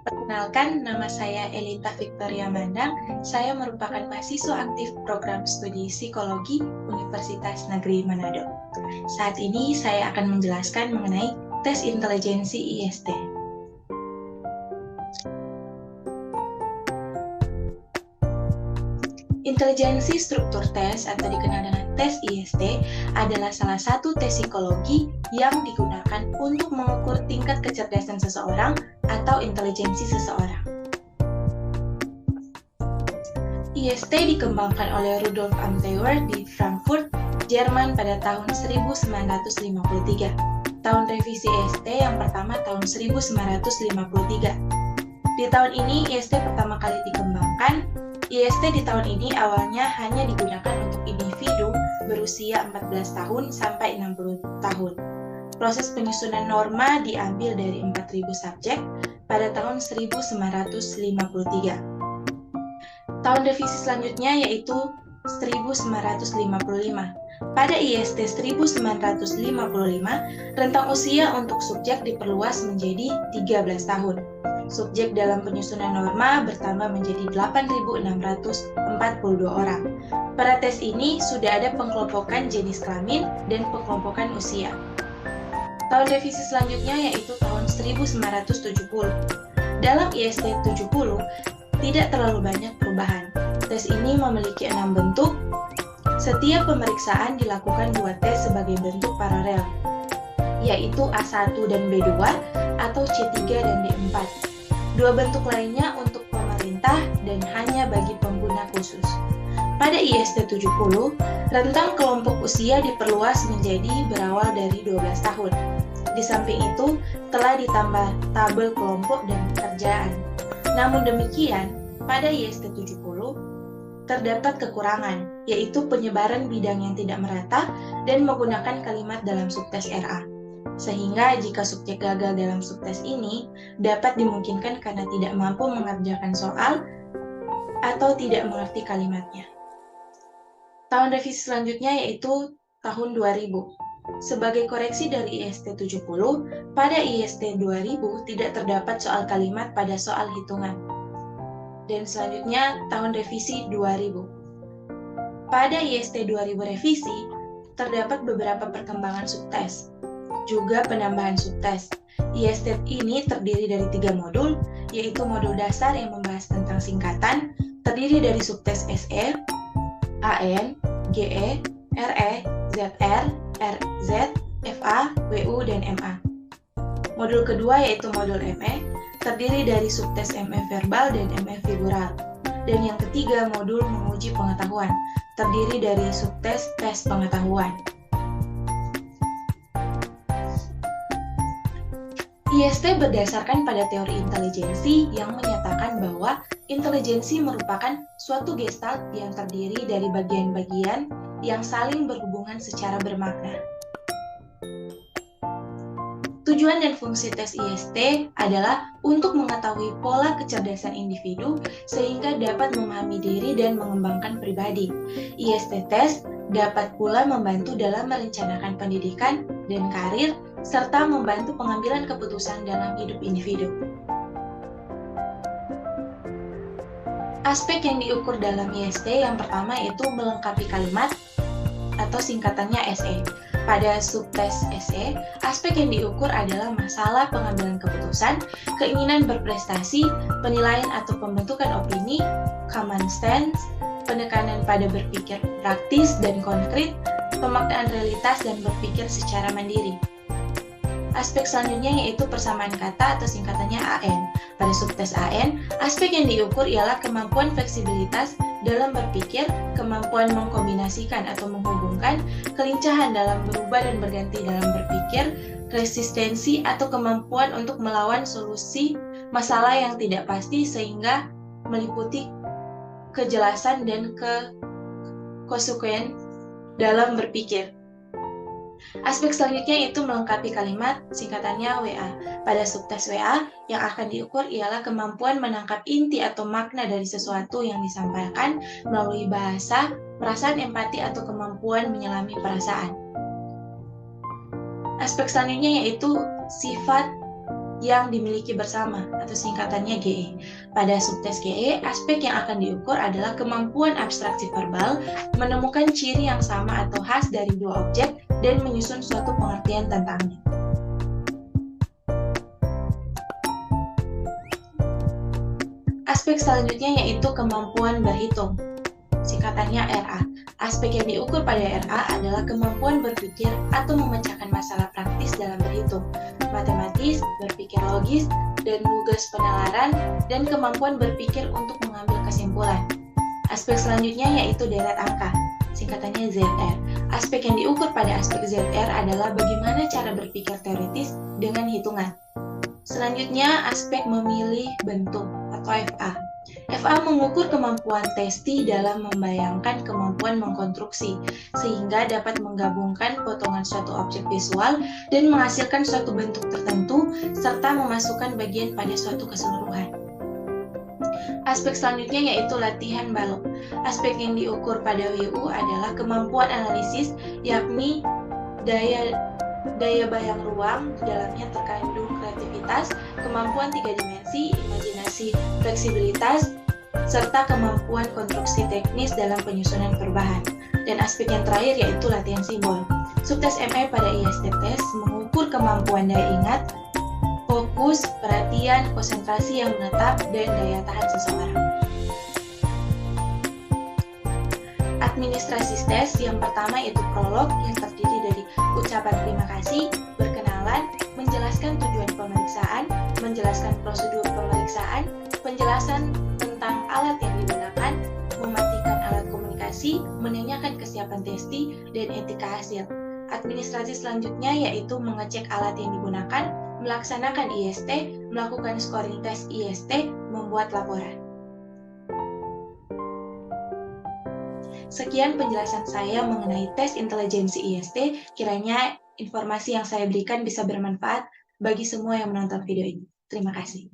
Perkenalkan, nama saya Elita Victoria Mandang. Saya merupakan mahasiswa aktif program studi psikologi Universitas Negeri Manado. Saat ini saya akan menjelaskan mengenai tes intelijensi IST. Intelijensi struktur tes atau dikenal dengan tes IST adalah salah satu tes psikologi yang digunakan untuk mengukur tingkat kecerdasan seseorang atau intelijensi seseorang. IST dikembangkan oleh Rudolf Amtheuer di Frankfurt, Jerman pada tahun 1953. Tahun revisi IST yang pertama tahun 1953. Di tahun ini IST pertama kali dikembangkan. IST di tahun ini awalnya hanya digunakan untuk individu berusia 14 tahun sampai 60 tahun. Proses penyusunan norma diambil dari 4.000 subjek pada tahun 1953. Tahun revisi selanjutnya yaitu 1955. Pada IST 1955, rentang usia untuk subjek diperluas menjadi 13 tahun. Subjek dalam penyusunan norma bertambah menjadi 8.642 orang. Pada tes ini sudah ada pengkelompokan jenis kelamin dan pengkelompokan usia. Tahun revisi selanjutnya yaitu tahun 1970. Dalam IST 70, tidak terlalu banyak perubahan. Tes ini memiliki 6 bentuk. Setiap pemeriksaan dilakukan 2 tes sebagai bentuk paralel, yaitu A1 dan B2 atau C3 dan D4. 2 bentuk lainnya untuk pemerintah dan hanya bagi pengguna khusus. Pada IST 70, rentang kelompok usia diperluas menjadi berawal dari 12 tahun. Di samping itu, telah ditambah tabel kelompok dan pekerjaan. Namun demikian, pada IST 70, terdapat kekurangan, yaitu penyebaran bidang yang tidak merata dan menggunakan kalimat dalam subtes RA. Sehingga jika subjek gagal dalam subtes ini, dapat dimungkinkan karena tidak mampu mengerjakan soal atau tidak mengerti kalimatnya. Tahun revisi selanjutnya yaitu tahun 2000. Sebagai koreksi dari IST 70, pada IST 2000 tidak terdapat soal kalimat pada soal hitungan. Dan selanjutnya tahun revisi 2000. Pada IST 2000 revisi, terdapat beberapa perkembangan subtes, juga penambahan subtes. IST ini terdiri dari 3 modul, yaitu modul dasar yang membahas tentang singkatan, terdiri dari subtes SE, AN, GE, RE, ZR, RZ, FA, WU, dan MA. Modul kedua yaitu modul ME, terdiri dari subtes ME verbal dan ME figural. Dan yang ketiga modul menguji pengetahuan, terdiri dari subtes tes pengetahuan. IST berdasarkan pada teori intelijensi yang menyatakan bahwa intelijensi merupakan suatu gestalt yang terdiri dari bagian-bagian yang saling berhubungan secara bermakna. Tujuan dan fungsi tes IST adalah untuk mengetahui pola kecerdasan individu sehingga dapat memahami diri dan mengembangkan pribadi. IST tes dapat pula membantu dalam merencanakan pendidikan dan karir serta membantu pengambilan keputusan dalam hidup individu. Aspek yang diukur dalam IST yang pertama yaitu melengkapi kalimat atau singkatannya SE. Pada subtes SE, aspek yang diukur adalah masalah pengambilan keputusan, keinginan berprestasi, penilaian atau pembentukan opini, common sense, penekanan pada berpikir praktis dan konkret, pemaknaan realitas dan berpikir secara mandiri. Aspek selanjutnya yaitu persamaan kata atau singkatannya AN. Pada subtes AN, aspek yang diukur ialah kemampuan fleksibilitas dalam berpikir, kemampuan mengkombinasikan atau menghubungkan, kelincahan dalam berubah dan berganti dalam berpikir, resistensi atau kemampuan untuk melawan solusi masalah yang tidak pasti sehingga meliputi kejelasan dan konsekuen dalam berpikir. Aspek selanjutnya yaitu melengkapi kalimat, singkatannya WA. Pada subtes WA, yang akan diukur ialah kemampuan menangkap inti atau makna dari sesuatu yang disampaikan melalui bahasa, perasaan empati atau kemampuan menyelami perasaan. Aspek selanjutnya yaitu sifat yang dimiliki bersama atau singkatannya GE. Pada subtes GE, aspek yang akan diukur adalah kemampuan abstraksi verbal, menemukan ciri yang sama atau khas dari dua objek, dan menyusun suatu pengertian tentangnya. Aspek selanjutnya yaitu kemampuan berhitung, singkatannya RA. Aspek yang diukur pada RA adalah kemampuan berpikir atau memecahkan masalah praktis dalam berhitung, matematis, berpikir logis, dan tugas penalaran, dan kemampuan berpikir untuk mengambil kesimpulan. Aspek selanjutnya yaitu deret angka, singkatannya ZR. Aspek yang diukur pada aspek ZR adalah bagaimana cara berpikir teoritis dengan hitungan. Selanjutnya, aspek memilih bentuk atau FA. FA mengukur kemampuan testi dalam membayangkan kemampuan mengkonstruksi, sehingga dapat menggabungkan potongan suatu objek visual dan menghasilkan suatu bentuk tertentu, serta memasukkan bagian pada suatu keseluruhan. Aspek selanjutnya yaitu latihan balok. Aspek yang diukur pada WU adalah kemampuan analisis, yakni daya bayang ruang, di dalamnya terkandung kreativitas, kemampuan 3 dimensi, imajinasi, fleksibilitas, serta kemampuan konstruksi teknis dalam penyusunan perubahan. Dan aspek yang terakhir yaitu latihan simbol. Subtes ME pada ISTT mengukur kemampuan daya ingat, fokus, perhatian, konsentrasi yang menetap, dan daya tahan seseorang. Administrasi tes yang pertama yaitu prolog yang terdiri dari ucapan terima kasih, berkenalan, menjelaskan tujuan pemeriksaan, menjelaskan prosedur pemeriksaan, penjelasan tentang alat yang digunakan, mematikan alat komunikasi, menanyakan kesiapan testi, dan etika hasil. Administrasi selanjutnya yaitu mengecek alat yang digunakan, melaksanakan IST, melakukan scoring tes IST, membuat laporan. Sekian penjelasan saya mengenai tes intelijensi IST. Kiranya informasi yang saya berikan bisa bermanfaat bagi semua yang menonton video ini. Terima kasih.